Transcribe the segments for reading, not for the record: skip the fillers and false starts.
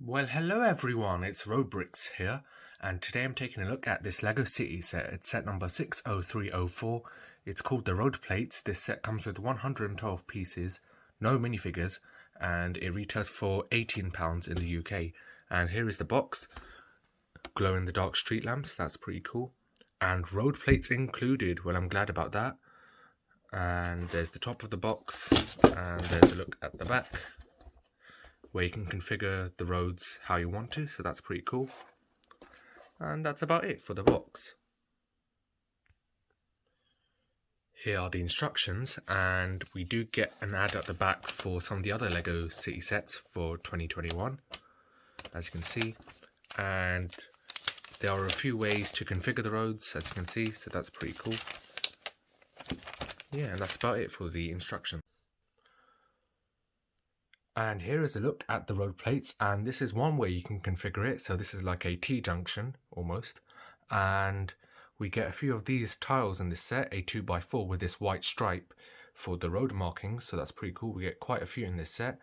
Well, hello everyone, it's Roadbricks here, and today I'm taking a look at this LEGO City set. It's set number 60304. It's called the Road Plates. This set comes with 112 pieces, no minifigures, and it retails for £18 in the UK. And here is the box, glow-in-the-dark street lamps, that's pretty cool. And road plates included, well, I'm glad about that. And there's the top of the box, and there's a look at the back, where you can configure the roads how you want to, so that's pretty cool. And that's about it for the box. Here are the instructions, and we do get an ad at the back for some of the other LEGO City sets for 2021, as you can see. And there are a few ways to configure the roads, as you can see, so that's pretty cool. Yeah, and that's about it for the instructions. And here is a look at the road plates, and this is one way you can configure it. So this is like a T-junction almost, and we get a few of these tiles in this set, a 2x4 with this white stripe for the road markings, so that's pretty cool. We get quite a few in this set.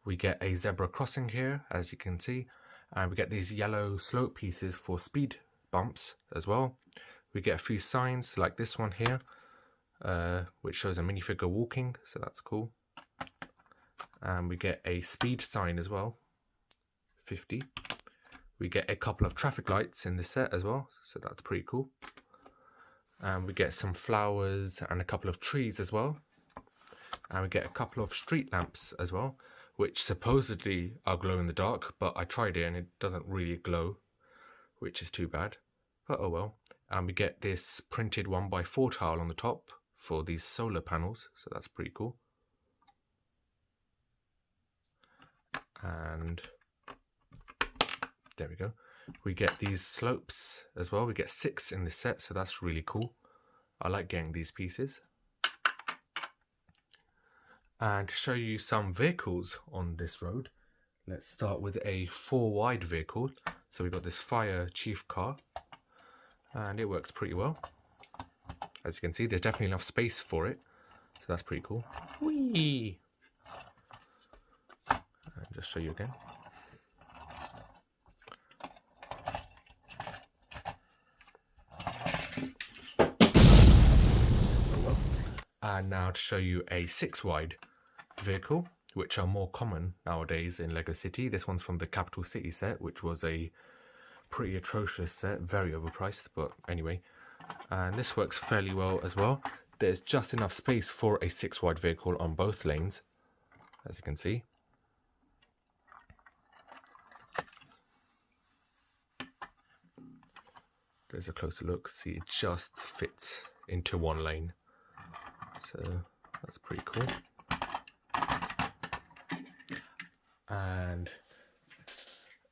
We get a zebra crossing here, as you can see, and we get these yellow slope pieces for speed bumps as well. We get a few signs like this one here, which shows a minifigure walking, so that's cool. And we get a speed sign as well, 50. We get a couple of traffic lights in the set as well, so that's pretty cool. And we get some flowers and a couple of trees as well. And we get a couple of street lamps as well, which supposedly are glow in the dark, but I tried it and it doesn't really glow, which is too bad, but oh well. And we get this printed 1x4 tile on the top for these solar panels, so that's pretty cool. And there we go. We get these slopes as well. We get 6 in this set, so that's really cool. I like getting these pieces. And to show you some vehicles on this road, let's start with a 4-wide vehicle. So we've got this fire chief car, and it works pretty well. As you can see, there's definitely enough space for it, so that's pretty cool. Whee! And just show you again. And now to show you a 6-wide vehicle, which are more common nowadays in LEGO City. This one's from the Capital City set, which was a pretty atrocious set, very overpriced, but anyway. And this works fairly well as well. There's just enough space for a 6-wide vehicle on both lanes, as you can see. There's a closer look. See, it just fits into one lane. So that's pretty cool. And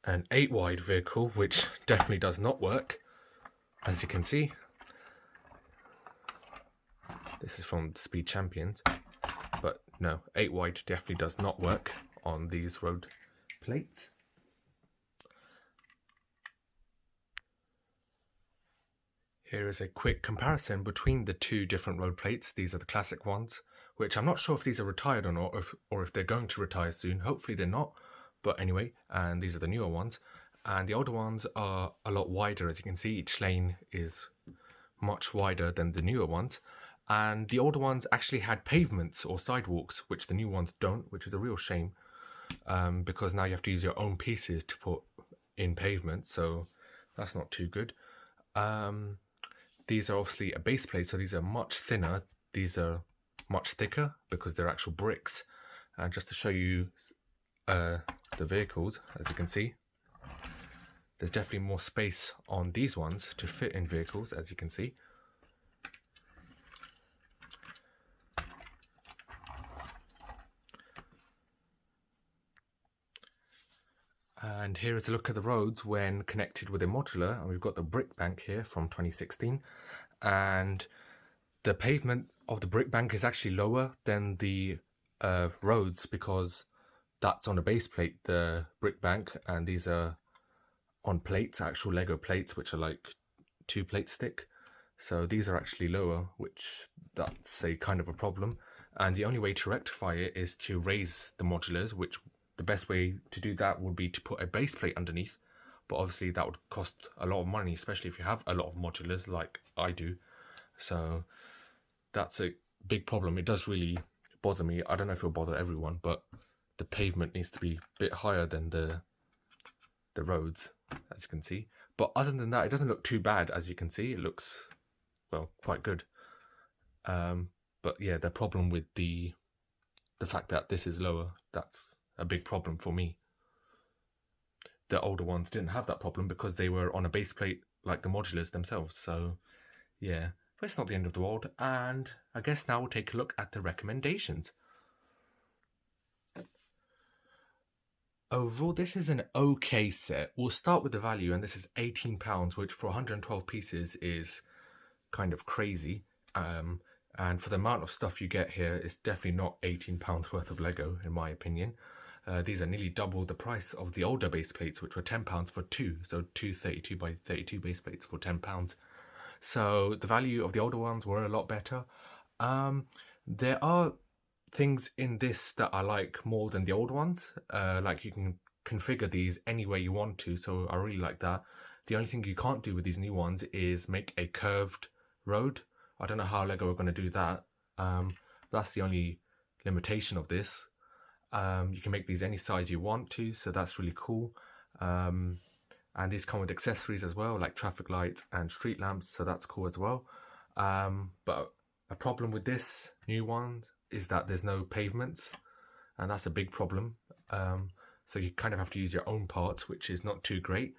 an 8-wide vehicle, which definitely does not work, as you can see. This is from Speed Champions, but no, 8-wide definitely does not work on these road plates. Here is a quick comparison between the two different road plates. These are the classic ones, which I'm not sure if these are retired or not, or if they're going to retire soon. Hopefully they're not, but anyway, and these are the newer ones. And the older ones are a lot wider, as you can see. Each lane is much wider than the newer ones. And the older ones actually had pavements or sidewalks, which the new ones don't, which is a real shame, because now you have to use your own pieces to put in pavement, so that's not too good. These are obviously a base plate, so these are much thinner. These are much thicker because they're actual bricks. And just to show you the vehicles, as you can see, there's definitely more space on these ones to fit in vehicles, as you can see. And here is a look at the roads when connected with a modular, and we've got the brick bank here from 2016, and the pavement of the brick bank is actually lower than the roads because that's on a base plate, the brick bank, and these are on plates, actual Lego plates, which are like 2 plates thick. So these are actually lower, which that's a kind of a problem. And the only way to rectify it is to raise the modulars, which the best way to do that would be to put a base plate underneath, but obviously that would cost a lot of money, especially if you have a lot of modulars like I do. So that's a big problem. It does really bother me. I don't know if it'll bother everyone, but the pavement needs to be a bit higher than the roads, as you can see. But other than that, it doesn't look too bad. As you can see, it looks, well, quite good. But yeah, the problem with the fact that this is lower, that's a big problem for me. The older ones didn't have that problem because they were on a base plate like the modulars themselves. So yeah, but it's not the end of the world. And I guess now we'll take a look at the recommendations. Overall, this is an okay set. We'll start with the value, and this is £18, which for 112 pieces is kind of crazy. And for the amount of stuff you get here, it's definitely not £18 worth of Lego, in my opinion. These are nearly double the price of the older base plates, which were £10 for two. So two 32 by 32 base plates for £10. So the value of the older ones were a lot better. There are things in this that I like more than the old ones. Like you can configure these any way you want to, so I really like that. The only thing you can't do with these new ones is make a curved road. I don't know how Lego are going to do that. That's the only limitation of this. You can make these any size you want to, so that's really cool. And these come with accessories as well, like traffic lights and street lamps, so that's cool as well. But a problem with this new one is that there's no pavements, and that's a big problem. So you kind of have to use your own parts, which is not too great.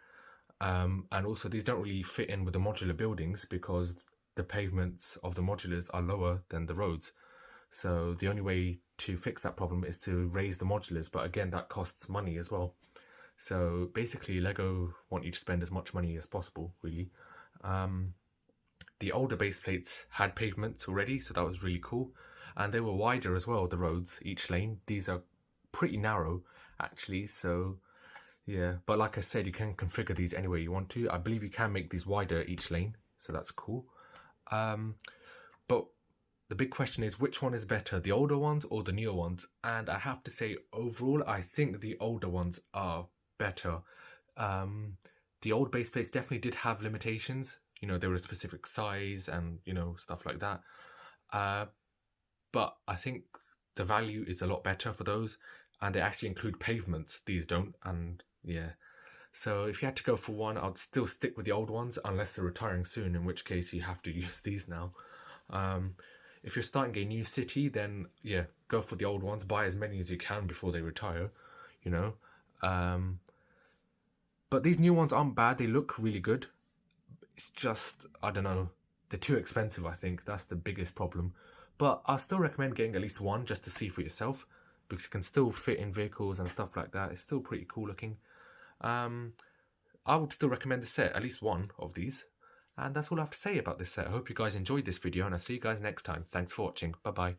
And also these don't really fit in with the modular buildings because the pavements of the modulars are lower than the roads. So the only way to fix that problem is to raise the modulars, but again, that costs money as well. So basically Lego want you to spend as much money as possible, really. The older base plates had pavements already, so that was really cool. And they were wider as well, the roads, each lane. These are pretty narrow, actually, so yeah. But like I said, you can configure these any way you want to. I believe you can make these wider each lane, so that's cool. But the big question is, which one is better, the older ones or the newer ones? And I have to say, overall, I think the older ones are better. The old base plates definitely did have limitations. You know, they were a specific size and, you know, stuff like that. But I think the value is a lot better for those, and they actually include pavements. These don't, and yeah. So if you had to go for one, I'd still stick with the old ones unless they're retiring soon, in which case you have to use these now. If you're starting a new city, then yeah, go for the old ones. Buy as many as you can before they retire, you know. But these new ones aren't bad. They look really good. It's just, I don't know, they're too expensive, I think. That's the biggest problem. But I still recommend getting at least one just to see for yourself, because it can still fit in vehicles and stuff like that. It's still pretty cool looking. I would still recommend the set, at least one of these. And that's all I have to say about this set. I hope you guys enjoyed this video, and I'll see you guys next time. Thanks for watching. Bye bye.